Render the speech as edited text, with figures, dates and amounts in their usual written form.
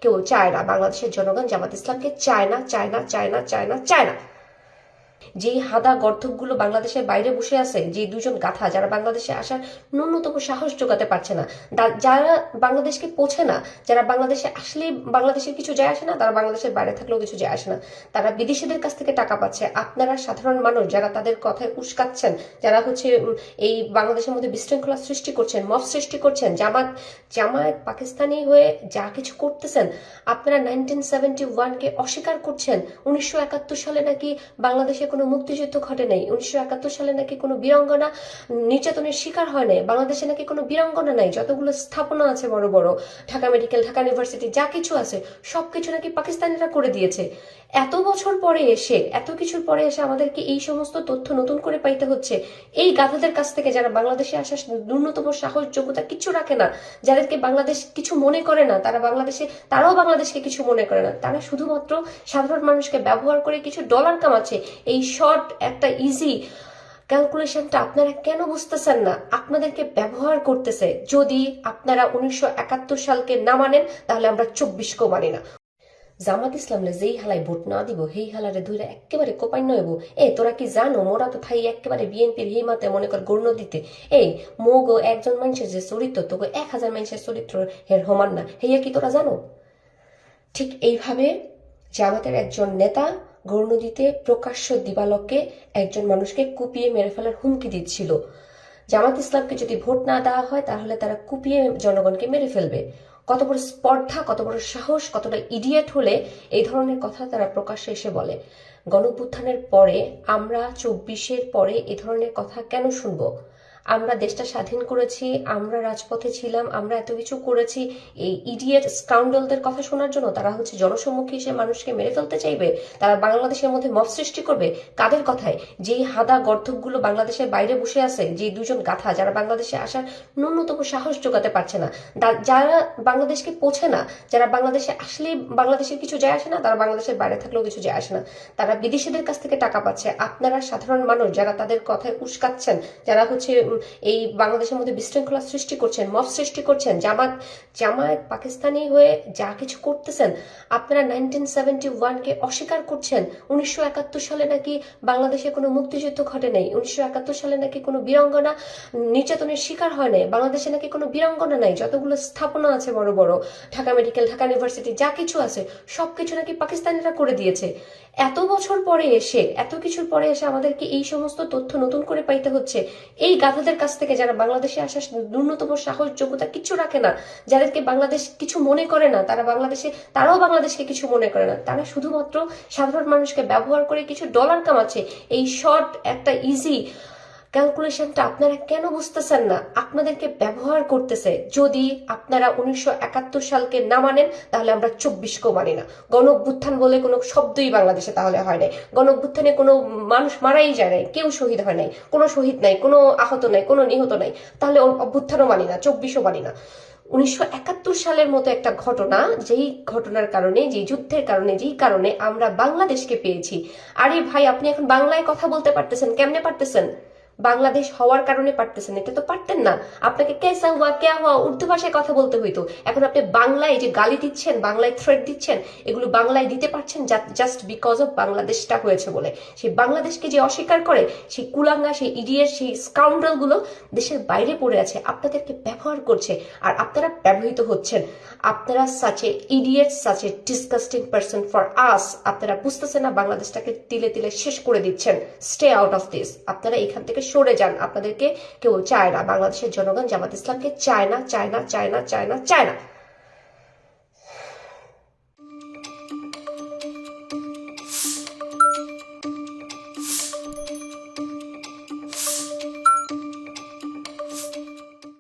কেউ চায় না। বাংলাদেশের জনগণ জামাত ইসলামকে চায় না, চায় না, চায় না, চায় না, চায় না। যেই হাদা গর্ধকগুলো বাংলাদেশের বাইরে বসে আছে, যে দুজন গাথা যারা বাংলাদেশে আসার ন্যূনতম সাহস জোগাতে পারছে না, যারা বাংলাদেশকে পোছে না, যারা বাংলাদেশে আসলে বাংলাদেশের কিছু যায় আসে না, তারা বাংলাদেশের বাইরে থাকলেও কিছু যায় আসে না, তারা বিদেশিদের কাছ থেকে টাকা পাচ্ছে। আপনারা সাধারণ মানুষ যারা তাদের কথায় উস্কাচ্ছেন, যারা এই বাংলাদেশের মধ্যে বিশৃঙ্খলা সৃষ্টি করছেন, মব সৃষ্টি করছেন, জামায়াত পাকিস্তানি হয়ে যা কিছু করতেছেন, আপনারা 1971-কে অস্বীকার করছেন। 1971 সালে নাকি বাংলাদেশে কোনো মুক্তিযুদ্ধ ঘটে নাই, 1971 সালে নাকি কোনো বীরাঙ্গনা নির্যাতনের শিকার হয় নাই, বাংলাদেশে নাকি কোনো বীরাঙ্গনা নাই, যতগুলো স্থাপনা আছে বড় বড়, ঢাকা মেডিকেল, ঢাকা ইউনিভার্সিটি, যা কিছু আছে সবকিছু নাকি পাকিস্তানিরা করে দিয়েছে। এত বছর পরে এসে, এত কিছুর পরে এসে আমাদেরকে এই সমস্ত তথ্য নতুন করে পাইতে হচ্ছে এই গাধাদের কাছ থেকে, যারা বাংলাদেশে আসার ন্যূনতম সাহস যোগ্যতা কিছু রাখে না, যাদেরকে বাংলাদেশ কিছু মনে করে না, তারাও বাংলাদেশকে কিছু মনে করে না, তারা শুধুমাত্র সাধারণ মানুষকে ব্যবহার করে কিছু ডলার কামাচ্ছে। এই শর্ট একটা ইজি ক্যালকুলেশনটা আপনারা কেন বুঝতেছেন না? আপনাদেরকে ব্যবহার করতেছে। যদি আপনারা 1971 সালকে না মানেন, তাহলে আমরা 24কেও মানি না। জামাত ইসলামলে যেই হালাই ভোট না দিব, সেই হালারে ধরে একেবারে কোপাইন নইব। তোরা কি জানো, মোরা তো থাই একেবারে বিএনপির হিমাতে মনে কর গণ্য দিতে। মোগো একজন মানুষের যে চরিত্র, তোকে 1000 মানুষের চরিত্র হের সমান না, হেয়া কি তোরা জানো? ঠিক এইভাবে জামাতের একজন নেতা গণ্য দিতে প্রকাশ্য দিবালকে একজন মানুষকে কুপিয়ে মেরে ফেলার হুমকি দিচ্ছিল। জামাত ইসলামকে যদি ভোট না দেওয়া হয়, তাহলে তারা কুপিয়ে জনগণকে মেরে ফেলবে। কত বড় স্পর্ধা, কত বড় সাহস, কতটা ইডিয়েট হলে এই ধরনের কথা তারা প্রকাশ্যে এসে বলে। গণঅভ্যুত্থানের পরে আমরা 24-এর পরে এই ধরনের কথা কেন শুনবো? আমরা দেশটা স্বাধীন করেছি, আমরা রাজপথে ছিলাম, আমরা এত কিছু করেছি এই ইডিয়েট স্কাউন্ডলদের কথা শোনার জন্য? তারা জনসম্মুখে এসে মানুষকে মেরে ফেলতে চাইবে, তারা বাংলাদেশের মধ্যে মব সৃষ্টি করবে। কাদের কথায়? যেই হাদা গর্ধকগুলো বাংলাদেশের বাইরে বসে আছে, যে দুজন গাথা যারা বাংলাদেশে আসার ন্যূনতম সাহস জোগাতে পারছে না, যারা বাংলাদেশকে পোছে না, যারা বাংলাদেশে আসলে বাংলাদেশের কিছু যায় আসে না, তারা বাংলাদেশের বাইরে থাকলেও কিছু যায় আসে না, তারা বিদেশিদের কাছ থেকে টাকা পাচ্ছে। আপনারা সাধারণ মানুষ যারা তাদের কথায় উস্কাচ্ছেন, যারা এই বাংলাদেশের মধ্যে বিশৃঙ্খলা সৃষ্টি করছেন, মব সৃষ্টি করছেন, জামায়াত পাকিস্তানি হয়ে যা কিছু করতেছেন, আপনারা 1971-কে অস্বীকার করছেন। 1971 সালে নাকি বাংলাদেশে কোনো মুক্তিযুদ্ধ ঘটে নাই, 1971 সালে নাকি কোনো বীরাঙ্গনা নির্যাতনের শিকার হয় নাই, বাংলাদেশে নাকি কোনো বীরাঙ্গনা নাই, যতগুলো স্থাপনা আছে বড় বড়, ঢাকা মেডিকেল, ঢাকা ইউনিভার্সিটি, যা কিছু আছে সবকিছু নাকি পাকিস্তানিরা করে দিয়েছে। এত বছর পরে এসে, এত কিছুর পরে এসে আমাদেরকে এই সমস্ত তথ্য নতুন করে পাইতে হচ্ছে এই গাধাদের কাছ থেকে, যারা বাংলাদেশে আসার ন্যূনতম সাহস যোগ্যতা কিছু রাখে না, যাদেরকে বাংলাদেশ কিছু মনে করে না, তারাও বাংলাদেশকে কিছু মনে করে না, তারা শুধুমাত্র সাধারণ মানুষকে ব্যবহার করে কিছু ডলার কামাচ্ছে। এই শর্ট একটা ইজি ক্যালকুলেশনটা আপনারা কেন বুঝতেছেন না? আপনাদেরকে ব্যবহার করতেছে। যদি আপনারা 1971 সালকে না মানেন, তাহলে আমরা 24কেও মানি না। গণঅভ্যুত্থান বলে কোনো শব্দই বাংলাদেশে তাহলে হয় নাই। গণঅভ্যুত্থানে কোনো মানুষ মারাই যায় নাই, কেউ শহীদ হয় নাই, কোনো শহীদ নাই, কোনো আহত নাই, কোনো নিহত নাই, তাহলে অভ্যুত্থানও মানি না, 24ও মানি না। 1971 সালের মতো একটা ঘটনা, যেই ঘটনার কারণে, যেই যুদ্ধের কারণে, যেই কারণে আমরা বাংলাদেশকে পেয়েছি। আরে ভাই, আপনি এখন বাংলায় কথা বলতে পারতেছেন, কেমনে পারতেছেন? বাংলাদেশ হওয়ার কারণে পারতেছেন, এটা তো পারতেন না। আপনাকে কেসা হুয়া কেয়া হুয়া উর্দু ভাষায় কথা বলতে হইতো। এখন আপনি বাংলায় যে গালি দিচ্ছেন, বাংলায় থ্রেট দিচ্ছেন, এগুলো বাংলায় দিতে পারছেন জাস্ট বিকজ অফ বাংলাদেশটা হয়েছে বলে। সেই বাংলাদেশকে যে অস্বীকার করে, সেই কুলাঙ্গা, সেই ইডিয়েট, সেই স্কাউন্ডাল গুলো দেশের বাইরে পড়ে আছে, আপনাদেরকে ব্যবহার করছে, আর আপনারা ব্যবহৃত হচ্ছেন। আপনারা such a idiot, such a disgusting person for us. আপনারা বুঝতেছেন না বাংলাদেশটাকে তিলে তিলে শেষ করে দিচ্ছেন। Stay out of this. আপনারা এখান থেকে সরে যান। আপনাদেরকে কেউ চায় না। বাংলাদেশের জনগণ জামাত ইসলামকে চায় না, চায় না, চায় না, চায় না, চায় না।